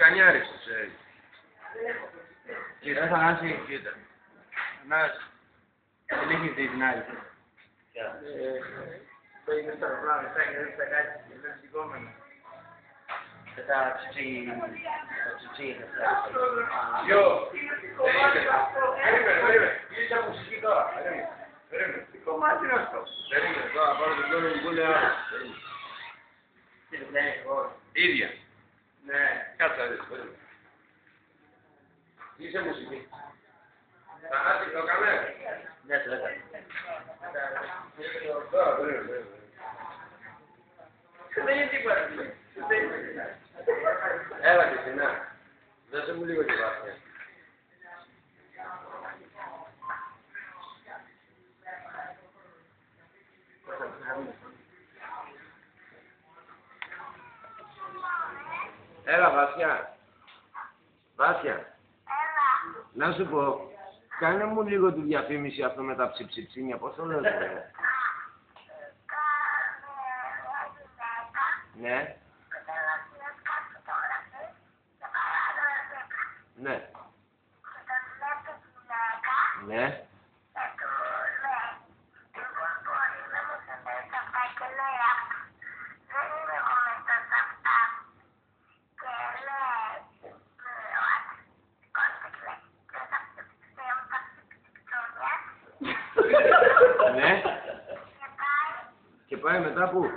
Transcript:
σκανιάρης, ξέρει. Κοίτα, Θανάση, κοίτα. Θανάση, δεν έχεις δει την άλλη. Το είναι στο αεροπλάνο, θα κάτσει και δεν σηκώμενο. Και τα τσιτσί, Γιο, περίμενε, κλείσα μουσική τώρα, περίμενε. Τι κομμάτι είναι αυτό? Περίμενε, τώρα πάρω τον κόλλο μου που είναι άλλο. Τι δεν είναι εγώ. Ίδια. Ναι. Κάτσε να δεις, περίμενε. Κλείσε μουσική. Θανάση, το καμέ. Ναι, το έκανε. Τώρα, περίμενε. Δεν είναι τίποτα. Έλα και συνά. Δώσε μου λίγο τη βάθμια. Έλα, Βάσια. Βάσια. Να σου πω, κάνε μου λίγο τη διαφήμιση αυτό με τα ψιψιψίνια, πώς το λες, ρε. Ναι. Ναι. Ναι. Ναι. Και πάει μετά πού?